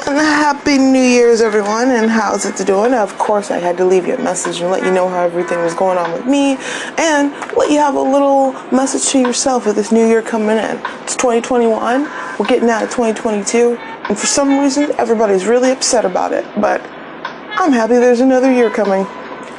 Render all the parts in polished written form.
And Happy New Year's, everyone, and how's it doing? Of course, I had to leave you a message and let you know how everything was going on with me, and let you have a little message to yourself with this new year coming in. It's 2021, we're getting out of 2022, and for some reason, everybody's really upset about it, but I'm happy there's another year coming.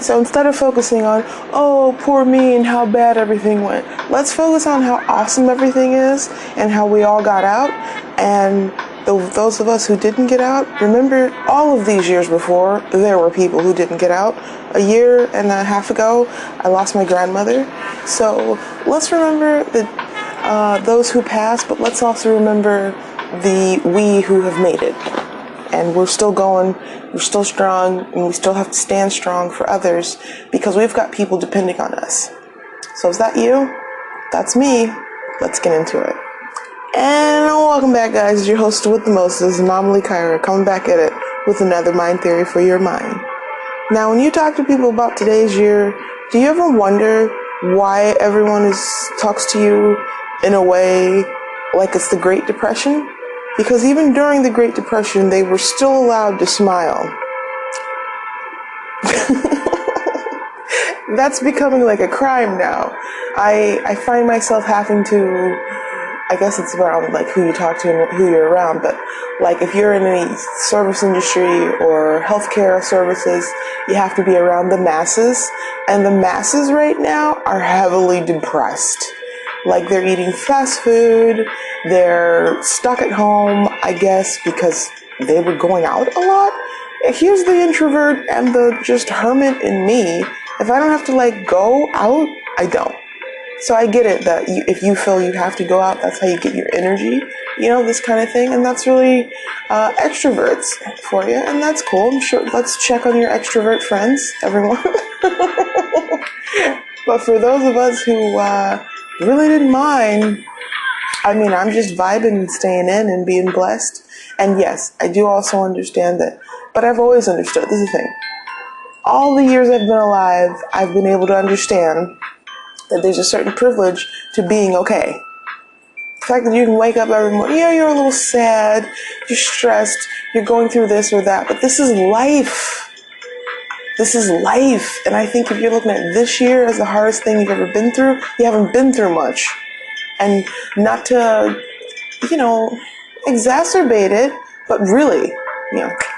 So instead of focusing on, oh, poor me and how bad everything went, let's focus on how awesome everything is and how we all got out. And those of us who didn't get out, remember all of these years before, there were people who didn't get out. A year and a half ago, I lost my grandmother. So let's remember those who passed, but let's also remember we who have made it. And we're still going, we're still strong, and we still have to stand strong for others because we've got people depending on us. So is that you? That's me. Let's get into it. And welcome back, guys. It's your host with the most, is Anomalycyra, coming back at it with another mind theory for your mind. Now, when you talk to people about today's year, do you ever wonder why everyone talks to you in a way like it's the Great Depression? Because even during the Great Depression, they were still allowed to smile. That's becoming like a crime now. I find myself having to, I guess it's around like who you talk to and who you're around, but like if you're in any service industry or healthcare services, you have to be around the masses. And the masses right now are heavily depressed. Like they're eating fast food, they're stuck at home, I guess, because they were going out a lot. Here's the introvert and the just hermit in me. If I don't have to like go out, I don't. So I get it that if you feel you have to go out, that's how you get your energy, this kind of thing. And that's really extroverts for you, and that's cool. I'm sure. Let's check on your extrovert friends, everyone. But for those of us who really didn't mind, I'm just vibing and staying in and being blessed. And yes, I do also understand that, but I've always understood, this is the thing. All the years I've been alive, I've been able to understand that there's a certain privilege to being okay. The fact that you can wake up every morning, you're a little sad, you're stressed, you're going through this or that, but this is life. This is life. And I think if you're looking at this year as the hardest thing you've ever been through, you haven't been through much. And not to, exacerbate it, but really,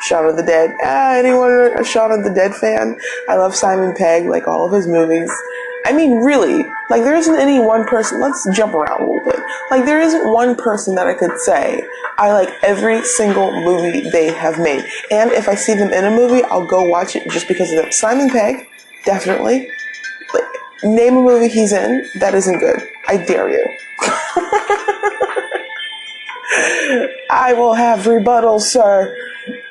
Shaun of the Dead. Anyone a Shaun of the Dead fan? I love Simon Pegg, like all of his movies. Really, like there isn't any one person, let's jump around a little bit. Like there isn't one person that I could say, I like every single movie they have made. And if I see them in a movie, I'll go watch it just because of them. Simon Pegg, definitely. Like, name a movie he's in that isn't good. I dare you. I will have rebuttals, sir.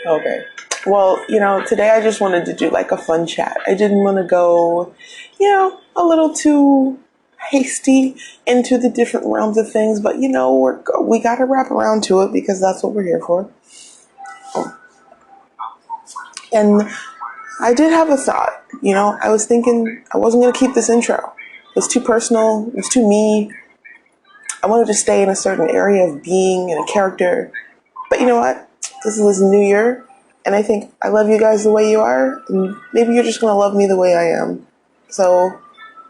Okay. Well, today I just wanted to do like a fun chat. I didn't want to go, a little too hasty into the different realms of things, but we got to wrap around to it because that's what we're here for. And I did have a thought, I was thinking I wasn't going to keep this intro. It was too personal. It was too me. I wanted to stay in a certain area of being and a character. But you know what? This is a new year. And I think I love you guys the way you are. And maybe you're just going to love me the way I am. So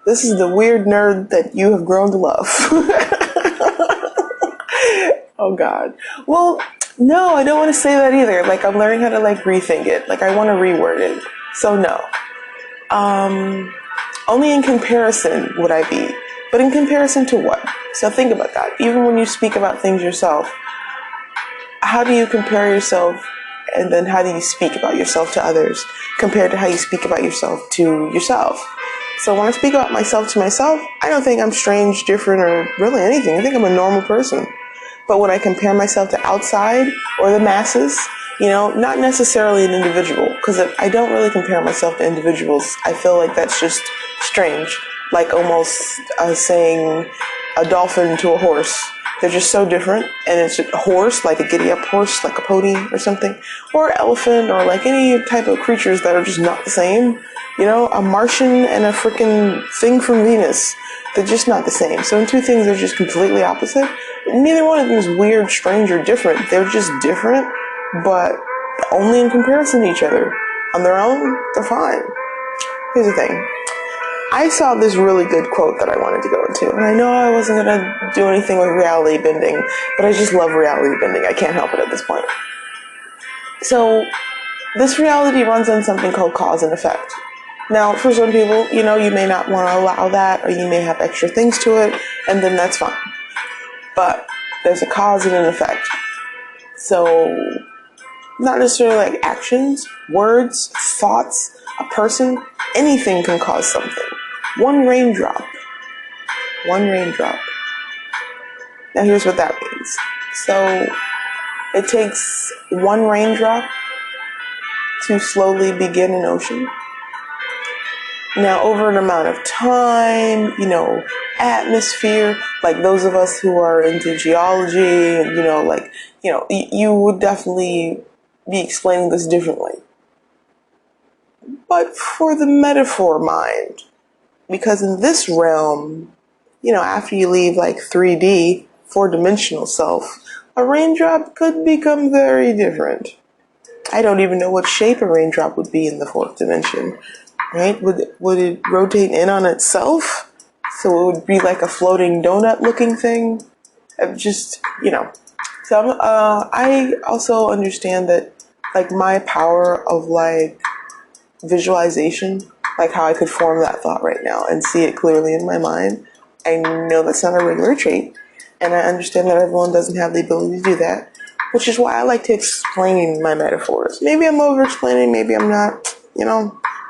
this is the weird nerd that you have grown to love. Oh, God. Well, no, I don't want to say that either. Like, I'm learning how to, rethink it. Like, I want to reword it. So, no. Only in comparison would I be. But in comparison to what? So think about that. Even when you speak about things yourself, how do you compare yourself, and then how do you speak about yourself to others compared to how you speak about yourself to yourself? So when I speak about myself to myself, I don't think I'm strange, different, or really anything. I think I'm a normal person. But when I compare myself to outside or the masses, not necessarily an individual, because I don't really compare myself to individuals. I feel like that's just strange, like almost saying a dolphin to a horse. They're just so different, and it's a horse, like a giddy-up horse, like a pony or something, or elephant, or like any type of creatures that are just not the same. A Martian and a freaking thing from Venus. They're just not the same. So when two things are just completely opposite, neither one of them is weird, strange, or different. They're just different. but only in comparison to each other. On their own, they're fine. Here's the thing. I saw this really good quote that I wanted to go into, and I know I wasn't going to do anything with reality bending, but I just love reality bending. I can't help it at this point. So, this reality runs on something called cause and effect. Now, for some people, you may not want to allow that, or you may have extra things to it, and then that's fine. But there's a cause and an effect. So, not necessarily like actions, words, thoughts, a person, anything can cause something. One raindrop. Now here's what that means. So it takes one raindrop to slowly begin an ocean. Now over an amount of time, atmosphere, like those of us who are into geology, and you would definitely be explaining this differently. But for the metaphor mind, because in this realm, after you leave like 3D, four-dimensional self, a raindrop could become very different. I don't even know what shape a raindrop would be in the fourth dimension, right? Would it rotate in on itself? So it would be like a floating donut-looking thing? Just. So I also understand that, like, my power of, like, visualization, like how I could form that thought right now and see it clearly in my mind. I know that's not a regular trait, and I understand that everyone doesn't have the ability to do that, which is why I like to explain my metaphors. Maybe I'm over-explaining, maybe I'm not,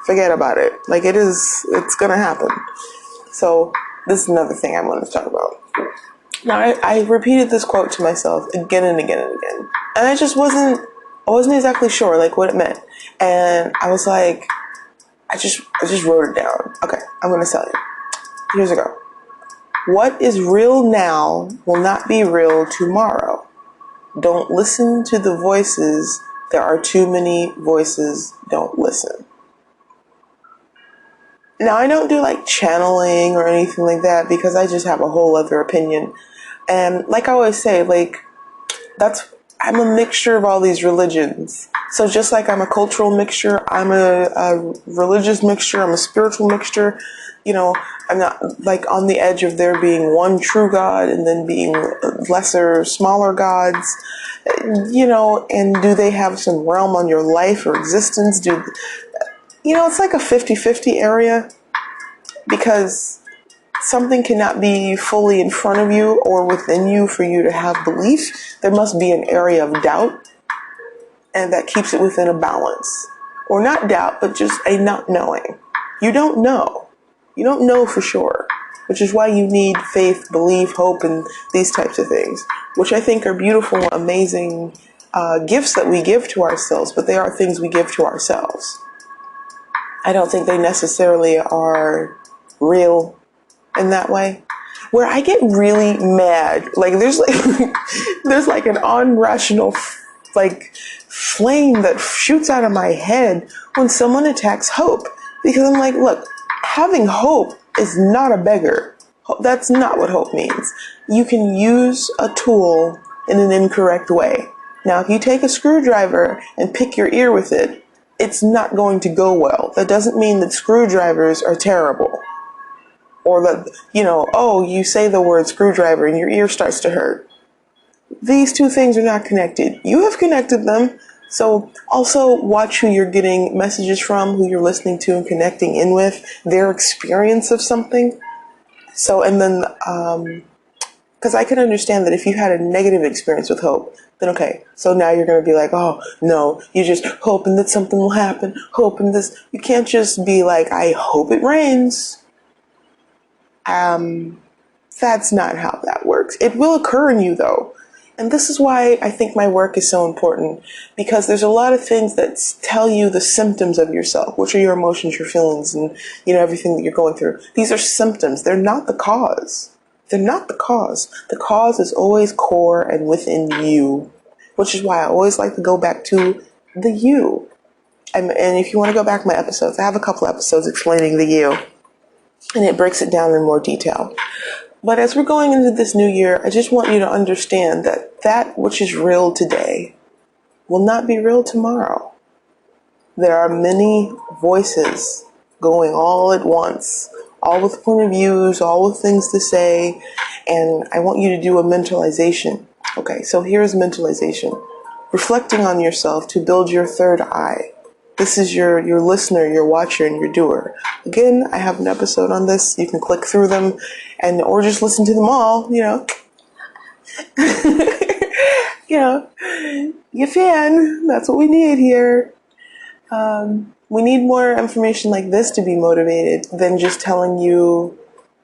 forget about it. Like, it's gonna happen. So, this is another thing I wanted to talk about. Now, I repeated this quote to myself again and again and again, and I wasn't exactly sure, like, what it meant. And I was like, I just wrote it down. Okay, I'm gonna tell you. Here's a go. What is real now will not be real tomorrow. Don't listen to the voices. There are too many voices. Don't listen. Now, I don't do like channeling or anything like that because I just have a whole other opinion. And like I always say, like, I'm a mixture of all these religions. So just like I'm a cultural mixture, I'm a religious mixture, I'm a spiritual mixture. I'm not like on the edge of there being one true God and then being lesser, smaller gods, and do they have some realm on your life or existence? It's like a 50-50 area, because something cannot be fully in front of you or within you for you to have belief. There must be an area of doubt, and that keeps it within a balance. Or not doubt, but just a not knowing. You don't know. You don't know for sure, which is why you need faith, belief, hope, and these types of things, which I think are beautiful, amazing gifts that we give to ourselves, but they are things we give to ourselves. I don't think they necessarily are real in that way. Where I get really mad, like there's like an unrational flame that shoots out of my head when someone attacks hope, because I'm like, look, having hope is not a beggar. That's not what hope means. You can use a tool in an incorrect way. Now, if you take a screwdriver and pick your ear with it, it's not going to go well. That doesn't mean that screwdrivers are terrible. Or that, you say the word screwdriver and your ear starts to hurt. These two things are not connected. You have connected them. So also watch who you're getting messages from, who you're listening to and connecting in with, their experience of something. So, and then, because I can understand that if you had a negative experience with hope, then okay, so now you're going to be like, oh, no, you're just hoping that something will happen, hoping this. You can't just be like, I hope it rains. That's not how that works. It will occur in you, though. And this is why I think my work is so important, because there's a lot of things that tell you the symptoms of yourself, which are your emotions, your feelings, and, everything that you're going through. These are symptoms. They're not the cause. They're not the cause. The cause is always core and within you, which is why I always like to go back to the you. And if you want to go back to my episodes, I have a couple episodes explaining the you, and it breaks it down in more detail. But as we're going into this new year, I just want you to understand that which is real today will not be real tomorrow. There are many voices going all at once, all with point of views, all with things to say, and I want you to do a mentalization. Okay, so here's mentalization. Reflecting on yourself to build your third eye. This is your listener, your watcher, and your doer. Again, I have an episode on this. You can click through them or just listen to them all, you fan. That's what we need here. We need more information like this to be motivated than just telling you,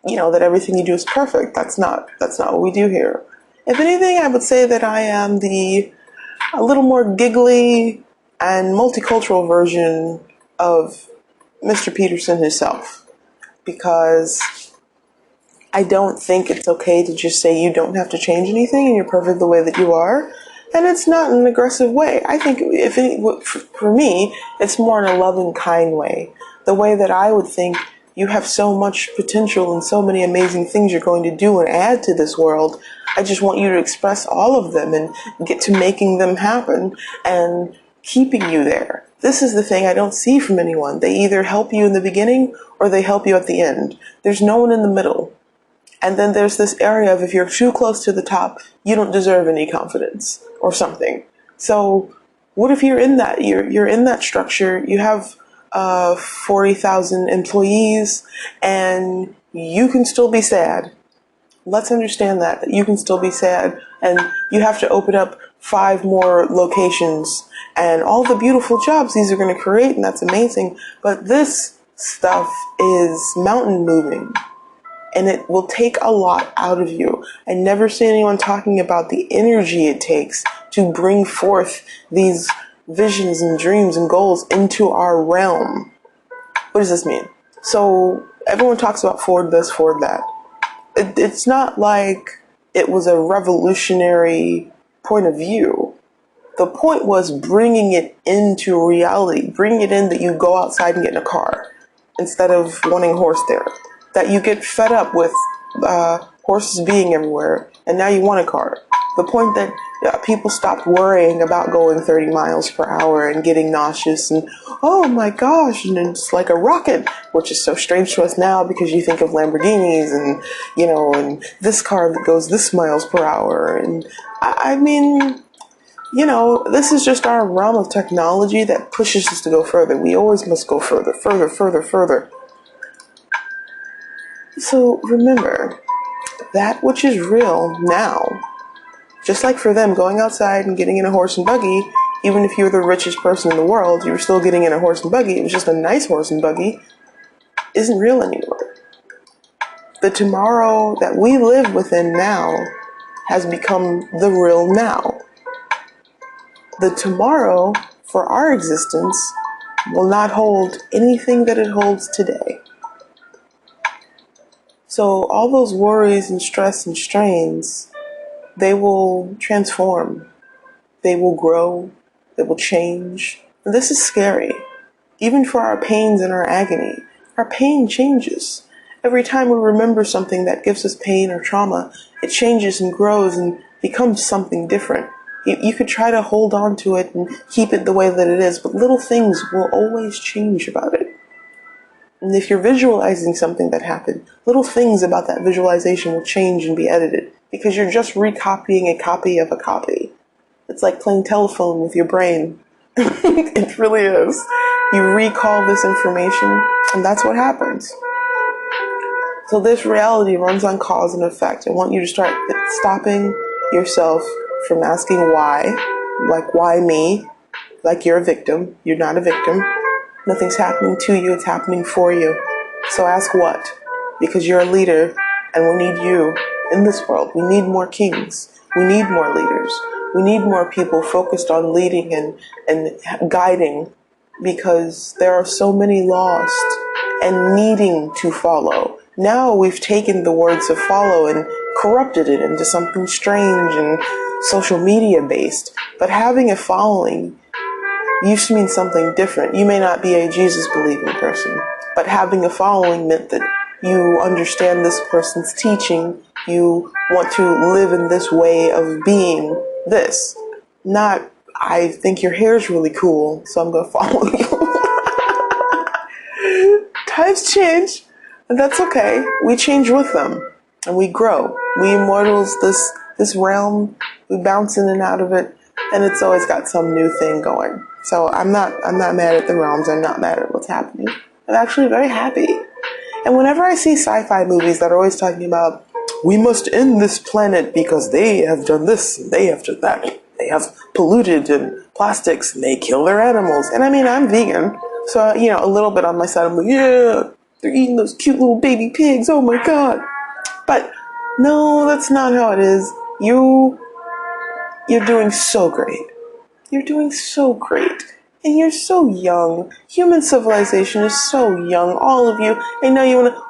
that everything you do is perfect. That's not what we do here. If anything, I would say that I am a little more giggly and multicultural version of Mr. Peterson himself, because I don't think it's okay to just say you don't have to change anything and you're perfect the way that you are. And it's not in an aggressive way. I think for me, it's more in a loving, kind way. The way that I would think you have so much potential and so many amazing things you're going to do and add to this world. I just want you to express all of them and get to making them happen and keeping you there. This is the thing I don't see from anyone. They either help you in the beginning or they help you at the end. There's no one in the middle. And then there's this area of if you're too close to the top, you don't deserve any confidence or something. So what if you're in that structure, you have 40,000 employees and you can still be sad. Let's understand that you can still be sad and you have to open up 5 more locations and all the beautiful jobs these are going to create, and that's amazing. But this stuff is mountain moving. And it will take a lot out of you. I never see anyone talking about the energy it takes to bring forth these visions and dreams and goals into our realm. What does this mean? So everyone talks about forward this, forward that. It's not like it was a revolutionary point of view. The point was bringing it into reality, bringing it in that you go outside and get in a car instead of wanting a horse there. That you get fed up with horses being everywhere, and now you want a car. The point that people stopped worrying about going 30 miles per hour and getting nauseous and, oh my gosh, and it's like a rocket, which is so strange to us now because you think of Lamborghinis and, and this car that goes this miles per hour. And I mean, this is just our realm of technology that pushes us to go further. We always must go further, further, further, further. So remember, that which is real now, just like for them going outside and getting in a horse and buggy, even if you're the richest person in the world, you were still getting in a horse and buggy, it was just a nice horse and buggy, isn't real anymore. The tomorrow that we live within now has become the real now. The tomorrow for our existence will not hold anything that it holds today. So all those worries and stress and strains, they will transform. They will grow. They will change. And this is scary. Even for our pains and our agony, our pain changes. Every time we remember something that gives us pain or trauma, it changes and grows and becomes something different. You could try to hold on to it and keep it the way that it is, but little things will always change about it. And if you're visualizing something that happened, little things about that visualization will change and be edited because you're just recopying a copy of a copy. It's like playing telephone with your brain. It really is. You recall this information, and that's what happens. So this reality runs on cause and effect. I want you to start stopping yourself from asking why. Like, why me? Like you're a victim. You're not a victim. Nothing's happening to you, it's happening for you. So ask what? Because you're a leader, and we need you in this world. We need more kings. We need more leaders. We need more people focused on leading and guiding, because there are so many lost and needing to follow. Now we've taken the words of follow and corrupted it into something strange and social media based. But having a following used to mean something different. You may not be a Jesus believing person, but having a following meant that you understand this person's teaching, you want to live in this way of being this. Not, I think your hair is really cool, so I'm going to follow you. Times change, and that's okay. We change with them, and we grow. We immortals, this realm, we bounce in and out of it, and it's always got some new thing going. So I'm not mad at the realms. I'm not mad at what's happening. I'm actually very happy. And whenever I see sci-fi movies that are always talking about, we must end this planet because they have done this, and they have done that. They have polluted and plastics, and they kill their animals. And I mean, I'm vegan, so, a little bit on my side, I'm like, yeah, they're eating those cute little baby pigs, oh my god. But no, that's not how it is. You're doing so great. You're doing so great. And you're so young. Human civilization is so young, all of you. I know you want to,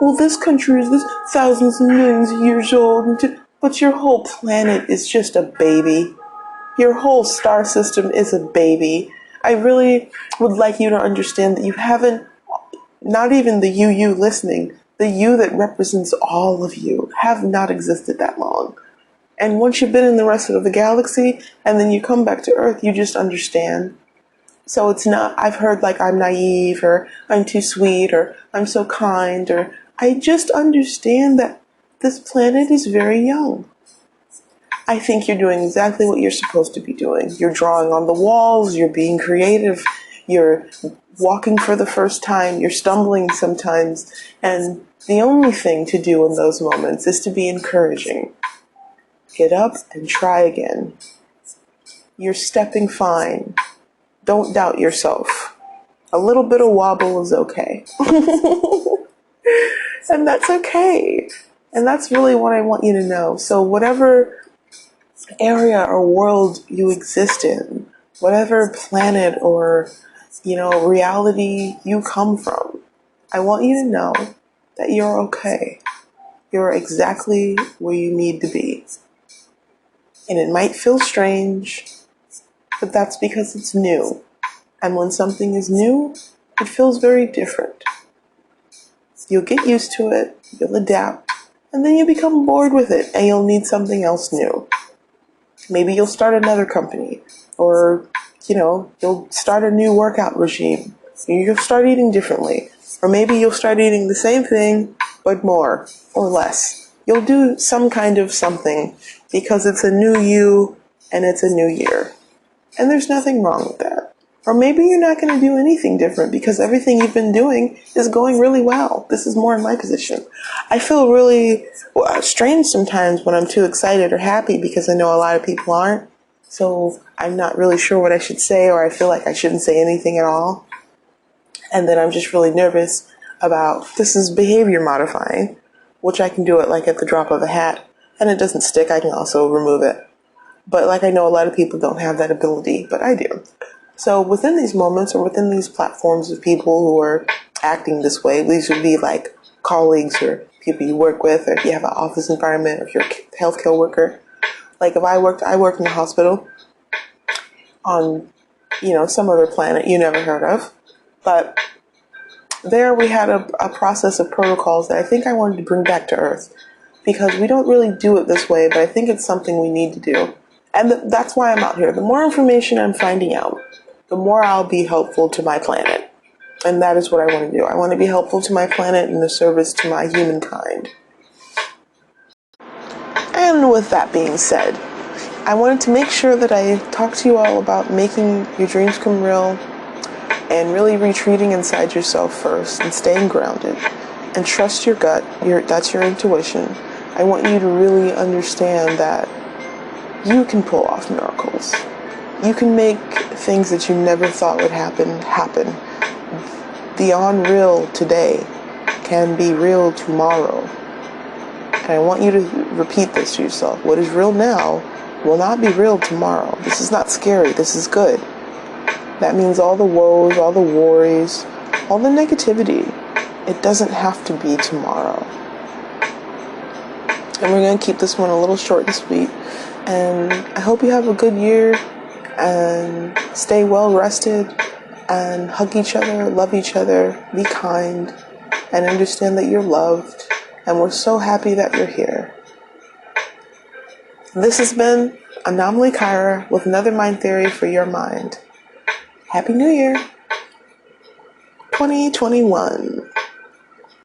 well, this country is this thousands and millions of years old. But your whole planet is just a baby. Your whole star system is a baby. I really would like you to understand that you haven't, not even the you listening, the you that represents all of you, have not existed that long. And once you've been in the rest of the galaxy, and then you come back to Earth, you just understand. So it's not, I've heard like I'm naive, or I'm too sweet, or I'm so kind, or I just understand that this planet is very young. I think you're doing exactly what you're supposed to be doing. You're drawing on the walls, you're being creative, you're walking for the first time, you're stumbling sometimes, and the only thing to do in those moments is to be encouraging. Get up and try again. You're stepping fine. Don't doubt yourself. A little bit of wobble is okay. And that's okay. And that's really what I want you to know. So whatever area or world you exist in, whatever planet or, reality you come from, I want you to know that you're okay. You're exactly where you need to be. And it might feel strange, but that's because it's new. And when something is new, it feels very different. You'll get used to it, you'll adapt, and then you become bored with it and you'll need something else new. Maybe you'll start another company, or, you'll start a new workout regime. You'll start eating differently. Or maybe you'll start eating the same thing, but more or less. You'll do some kind of something because it's a new you and it's a new year. And there's nothing wrong with that. Or maybe you're not going to do anything different because everything you've been doing is going really well. This is more in my position. I feel really strange sometimes when I'm too excited or happy because I know a lot of people aren't. So I'm not really sure what I should say, or I feel like I shouldn't say anything at all. And then I'm just really nervous about, this is behavior modifying, which I can do it like at the drop of a hat. And it doesn't stick. I can also remove it. But I know a lot of people don't have that ability, but I do. So within these moments or within these platforms of people who are acting this way, these would be like colleagues or people you work with, or if you have an office environment, or if you're a healthcare worker. Like if I work in a hospital on, some other planet you never heard of. But there we had a process of protocols that I think I wanted to bring back to Earth, because we don't really do it this way, but I think it's something we need to do. And that's why I'm out here. The more information I'm finding out, the more I'll be helpful to my planet. And that is what I want to do. I want to be helpful to my planet and a service to my humankind. And with that being said, I wanted to make sure that I talk to you all about making your dreams come real and really retreating inside yourself first and staying grounded and trust your gut. That's your intuition. I want you to really understand that you can pull off miracles. You can make things that you never thought would happen. The unreal today can be real tomorrow. And I want you to repeat this to yourself. What is real now will not be real tomorrow. This is not scary. This is good. That means all the woes, all the worries, all the negativity, it doesn't have to be tomorrow. And we're going to keep this one a little short and sweet. And I hope you have a good year and stay well rested and hug each other, love each other, be kind, and understand that you're loved. And we're so happy that you're here. This has been Anomalycyra with another mind theory for your mind. Happy New Year 2021.